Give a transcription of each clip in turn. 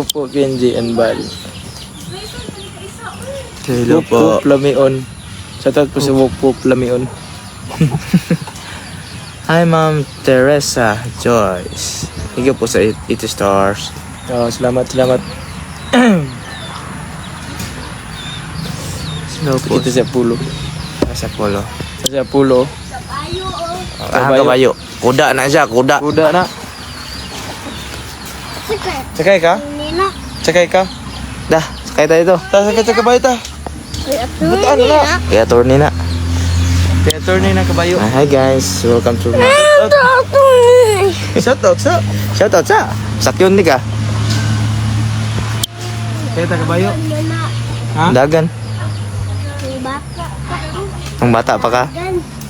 Po Kenji and Bal. Hello po. Lamion. Shoutout po si Wokpo Lamion. Hi Ma'am Teresa Joyce. Thank you po sa 80 stars. Salamat. Hello po. Ito sa Pulo. Sa polo. Sa Pulo. Kabayo. Kuda na siya, kuda. Kuda na. Sakay ka? Sakay ka? Dah, sakay tayo ito. Sakay kabayo ta. Butaan na. Kaya attorney na. Kaya attorney na kabayo. Hi guys, welcome to my... Shoutout sa. Shoutout sa. Sakyon di ka. Kaya ta kabayo. Ha? Dagan. Ang bata pa ka.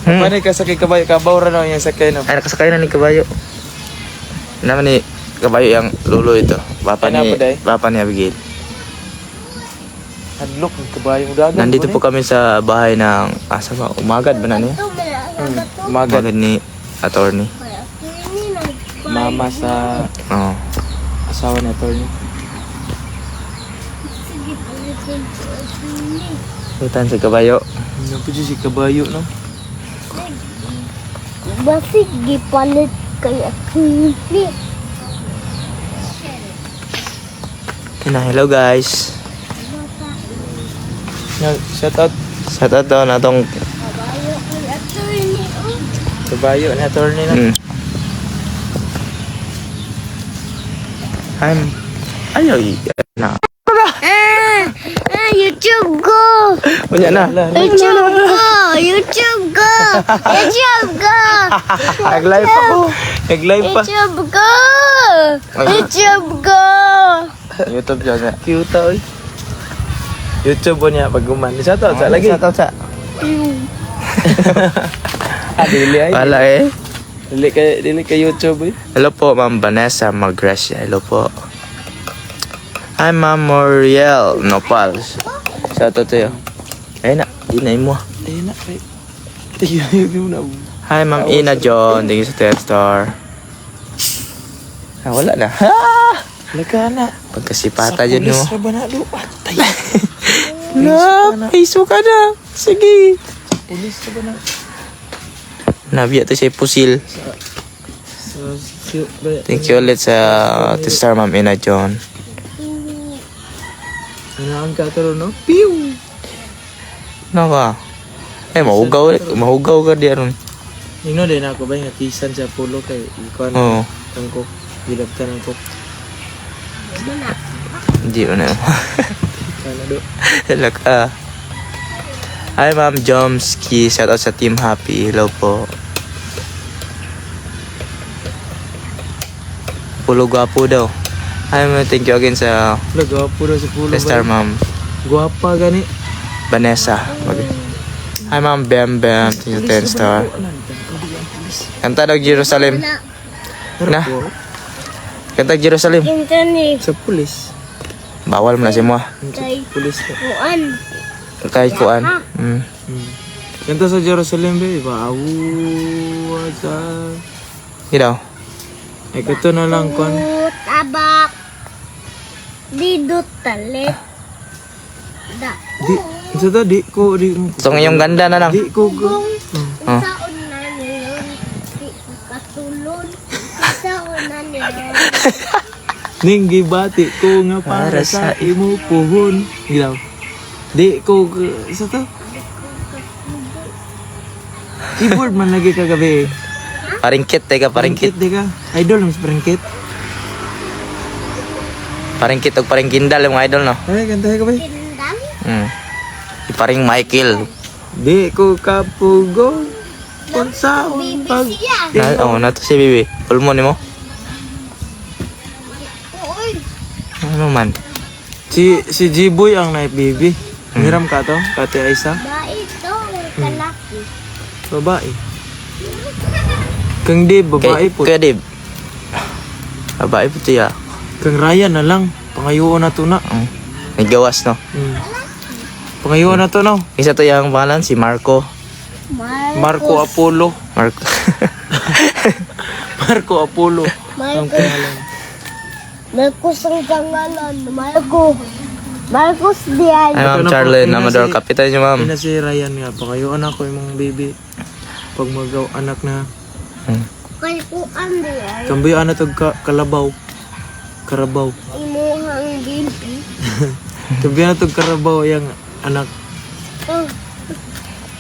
Paano ka sakay kabayo? Kabawra na yung sakay no. Ay, nakasakay na ni kabayo. Naman ni kabayo yung lulo ito. Papa Ano ni, po, day? papa ni Abigail. Hadlok ng kabayo dagan. Nandito po kami sa bahay ng asa ba? Umagad ba na niya? Magad. Umagad ni attorney. Mama sa Oo. asawa ni attorney. Lutan si kabayo. Ano po si kabayo no? Basig gipalit kaya creepy. Hello guys. Shoutout Shoutout daw na tong Kabayo kay attorney. kabayo ni attorney na. Ayaw na. YouTube go! Wala na. YouTube go! YouTube go! YouTube go! Nag-live ako. Nag-live pa. YouTube go! YouTube go! YouTube siya nga. Cute oy. YouTube po niya pag guman. Shoutout sa lagi. Shoutout sa. Dili ay. Wala eh. Dili kay YouTube eh. Hello po, Ma'am Vanessa Magresya. Hello po. Hi, Ma'am Moriel Nopal. Shoutout sa'yo. Ayun na, inay mo. Ayun na kay. Ayun na. Hi, Ma'am Ina John. Thank you sa 10 star. Wala na. Laka na. Pagkasipata dyan mo. Sa ba na do? Atay. Piso ka na. Sige. Pulis sa ba na? Nabiya to siya pusil. Thank you ulit sa 10 star, Ma'am Ina John. Ano ang kataro no? Pew! Ano ka? Eh, mahugaw ka diyan. Ingno din ako ba yung atisan sa pulo kay ikuan Oo. tangkok. Bilagtan ng kok. Hindi mo na. Kana do. Hello ka. Hi, Ma'am Jomski. Shout out sa Team Happy. Hello po. Pulo gwapo daw. Hi, ma'am. Thank you again sa Gwapo daw sa pulo. 10 star, Ma'am Gwapa gani. Vanessa. Hi, Ma'am Bam Bam. Thank you 10 star. Kanta daw Jerusalem. Na. Kanta Jerusalem. Intani. Sa pulis. Bawal mo na si mo. Kay Pulis ka. kuan. Kahit kuan. Kanta sa Jerusalem ba? Baawa sa... Hindi daw. Ay kato na lang kon. Tabak. Didot talit. Da. Di, sa to, di ko. So ngayong ganda na lang. Di ko. Kung Oh. isaon na nilon. Di ko katulon. Isaon na nilon. Ning gibati ko nga para sa imo puhon. Gilaw. Di ko. Sa to. Keyboard man lagi kagabi. Paringkit, teka, paringkit. Di ka. Idol mas paringkit. Paringkit o paringkindal yung mga idol, no? Ay, kanta ka ba? Tindang. Paring Michael. Di ko kapugo. Kung saan pag... Siya. Na to si Bibi. Pulmon mo. Uy. Ano man? Si G-Boy ang night baby. Hiram ka to? Kati Aisa? Ba ito. Kalaki. Babae. Kang Dave, babae po. Kaya Dib. Babae po tiya. Kang Ryan na lang. Pangayuon na to na. May gawas, no? Pangayuon na to no. Isa to yung pangalan, si Marco. Marco Apollo. Marco. Marco Apollo. Ang Marcos. pangalan. Marcos ang pangalan. Marcos Diay. Ay, Ma'am Ito na po, Charlene, ina Amador. si- Kapitan niyo, Ma'am. Ina si Ryan nga pa kayo. Anak ko yung baby. Pag magaw anak na. Kay Kuan Diay. Kamboy anak to kalabaw. Karabaw. Imuhang baby. Kamboy anak to karabaw yung anak. Oh.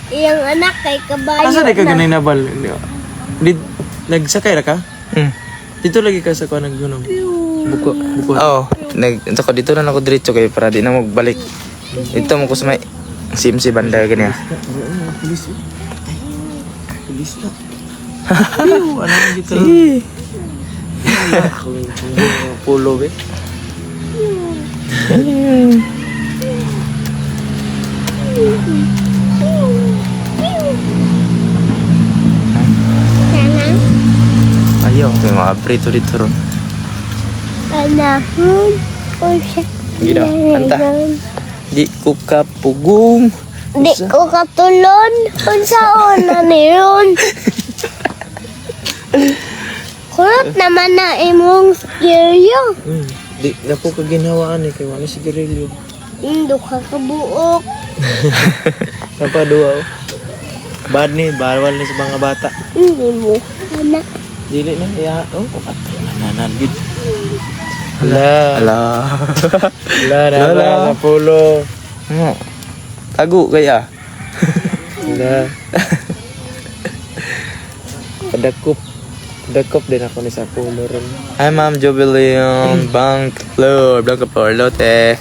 Iyang anak kay kabayo Asa di ka na. ganay na bal? Nagsakay na ka? Hmm. Dito lagi ka sa kuha naggunong. Buko. Oo. Ako dito na ako diretso kayo para di na magbalik. Dito mo ko sa may simsi banda ganyan. Pulis. Pulis na. Ano ang dito? Pulo eh. Sana. Ayaw, ito yung mga prito dito ron. Anahon. O siya. Gino, kanta. Di ko kapugong. Di ko katulon. Kung saan na niyon. Kulot naman na imong stereo. Di na po kaginhawaan eh. Kaya wala sigarilyo. Indo ka kabuok. Napadua oh. Bad ni, bawal ni sa mga bata. Hindi mo. Anak. Dili na, iya. Oh, nanan gid. Hala. Ala. Hala, Hala. na pulo. Ano? Tago kaya. Hala. Padakop. Padakop din ako ni sa pulo ron. Hi, Ma'am Jubileum. Bank Lord. Blanca Porlote.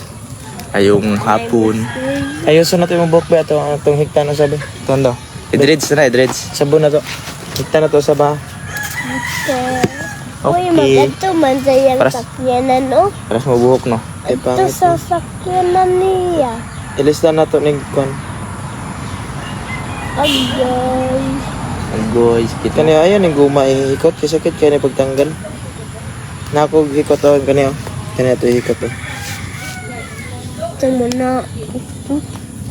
Ayong hapon. Ayuso na to yung buhok ba ito? Ang itong higta na sabi. Tondo. I-dreads na, i-dreads. Sabon na to. Higta na to sa baha. Uy, Okay. maganda man sa iyang Paras- sakyanan, no? Paras mo buhok, no? Ay, Ito pangit. sa sakyanan niya. Ilista na to ni Kwan. Agay. Agoy, sakit na. Kanya ayun, yung guma ikot. Kisakit kaya na pagtanggal. Nakog ikot to. Kanya to ikot to. Ito mo na.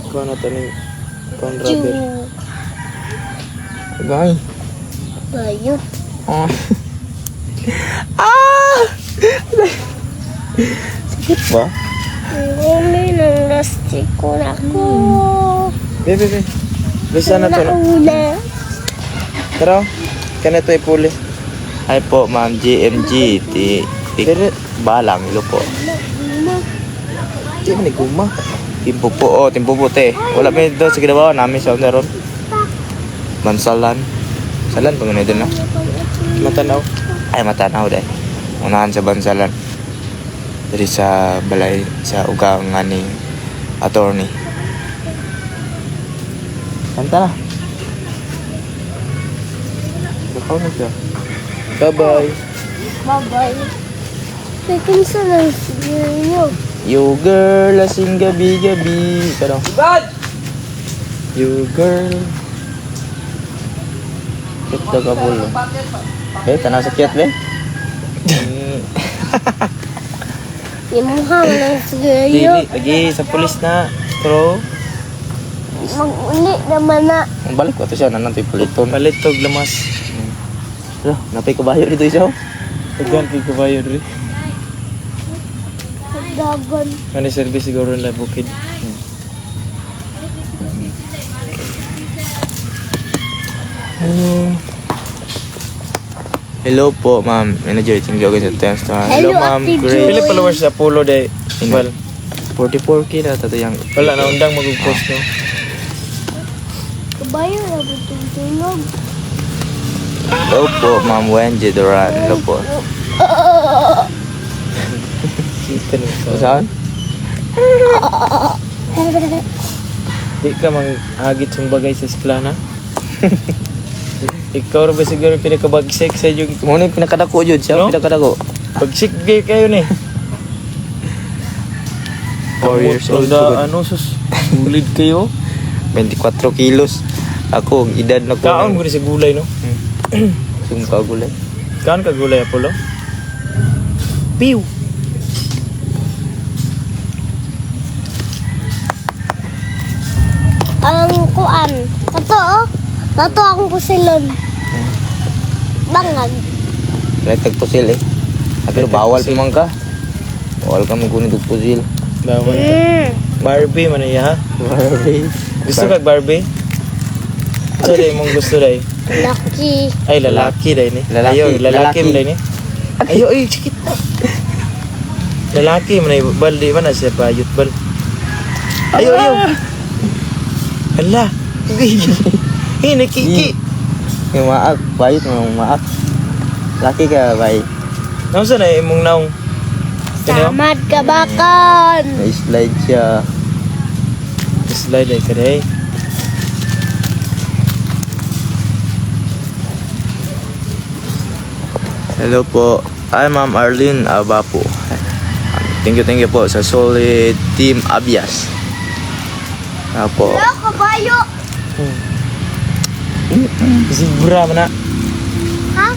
Kuha na to ni Kwan Chu. rubber. Agoy. Bayot. Oh. Ah! Sakit ba? Uli ng lastiko na ko. Bebe. Ilista na to. No? Nauna. Tara. Kanya to ipuli. Hi po, Ma'am GMG. Pero, Balang, ilo po. di man ni guma. Timpo po, timpo po te. Wala pa doon sa kinabawa namin sa ron. Bansalan. Salan, pag ano doon na. Matanaw. Ay, matanaw dahil. Unahan sa bansalan. Dari sa balay, sa ugangan ni attorney. Kanta na. Bakaw na siya. Bye-bye. Bye-bye. Pekin sa lang siguro nyo. You girl, lasing gabi-gabi. Ika daw. You girl. Kita ka pulo. Tanah sakit be. Imuhang lang siguro Dili, nyo. lagi sa pulis na. Pero, Mag-uli naman na. Ang balik ko to siya, nanang paliton. palit tog lamas. Napay kabayo dito siya. Pagyan kay kabayo rin. Dagon. Ano service siguro nila bukid. Hello po, ma'am. Manager, tingin ko sa test. Hello, Hello, ma'am. Ate Grace. Pili followers sa Pulo day. Well, 44K na tato yung... wala na undang mag-post no. Kabayo na ba itong tulog? Hello po, ma'am Wendy Duran. Hello po. Kita no. Saan? Di ka mang agit yung bagay sa esplana. Ikaw rin ba siguro pinakabagsik sa yung Muna yung pinakadako yun. Siya No? pinakadako. bagsik gay kayo ni. 4 years old. Da, ano sus, ulid kayo. 24 kilos. Ako, ang edad na ko. Kaon mo rin sa gulay no. Sumpa gulay. Kaon ka gulay Apollo? Piw. Ang kuan. Totoo. Totoo akong kusilon. Bangag. Kahit nagtusil eh. Pero bawal pimang ka. Welcome ko nito Puzil. Bawal. Barbie man iya ha. Barbie. Gusto kag Barbie? Ano day mong gusto day? Lucky. Ay lalaki day ni. Lalaki, Ayo, lalaki lalaki. man day ni. Ayo, ay cikit. Lalaki man ay bal di man siya pa youth bal. Ayo, ayo. Hala. Nakiki. Yung maak, bayot mo maak. Laki ka, bay. Nausa na imong naong? Samad kabakan. May slide siya. Slide ay kaday. Hello po. I'm Ma'am Arlene Abapo. Thank you po sa solid team Abias. Apo. Hello, kabayo. Zebra man na. Ha?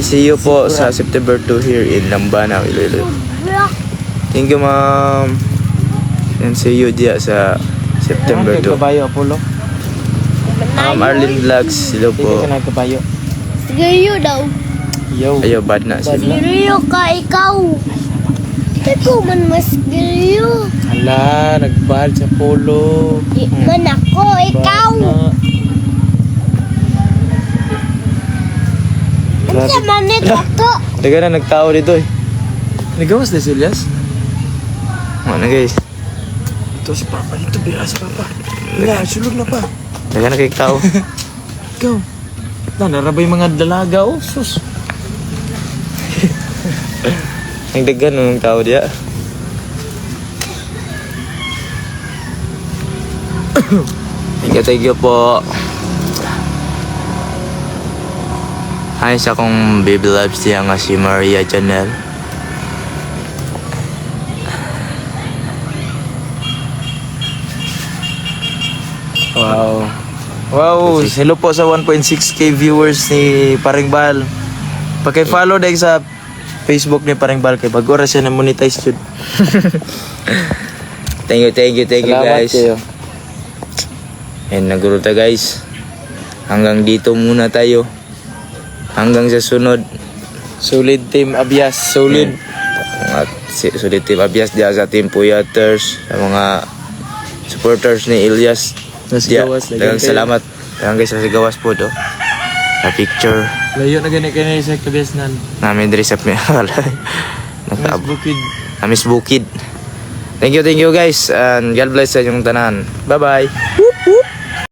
See you po sa September 2 here in Lambana, Iloilo. Bro. Thank you, ma'am. And see you dia sa September 2. Kabayo Apollo. Ma'am Arlene Vlogs. Hello Hindi po. ka nagkabayo. Sige daw. Yo. Ayo, bad na sila. Giliyo ka ikaw. Ikaw man mas giliyo. Hala, nagbahal sa polo. Di man ako, ikaw. Ano sa manit ako? Daga na nagtao dito eh. Nagawas na Silas? Ano guys? Ito si Papa, dito bira si Papa. Wala, sulog na pa. Daga na kay tao. Ikaw. Narabay mga dalaga, oh, sus. Ang dagan ng tao dia. Thank you po. Hi sa akong baby loves siya nga si Maria Janelle. Wow. Wow, hello po sa 1.6k viewers ni Paring Bal. Paki-follow dahil sa Facebook ni Paring Bal kay bago ra siya na monetize jud. Thank you Salamat guys. kayo. And naguro ta guys. Hanggang dito muna tayo. Hanggang sa sunod. Solid team Abias, solid. At sulit team Abias diya sa team Puyaters, sa mga supporters ni Ilyas. Nas Diya, gawas, dagang kayo. salamat. Dagang guys sa gawas po do. Sa picture Layo na gani kay sa Kabias nan. namin diri sa Mihalay. Mas bukid. Amis Bukid. Thank you guys and God bless sa inyong tanan. Bye bye.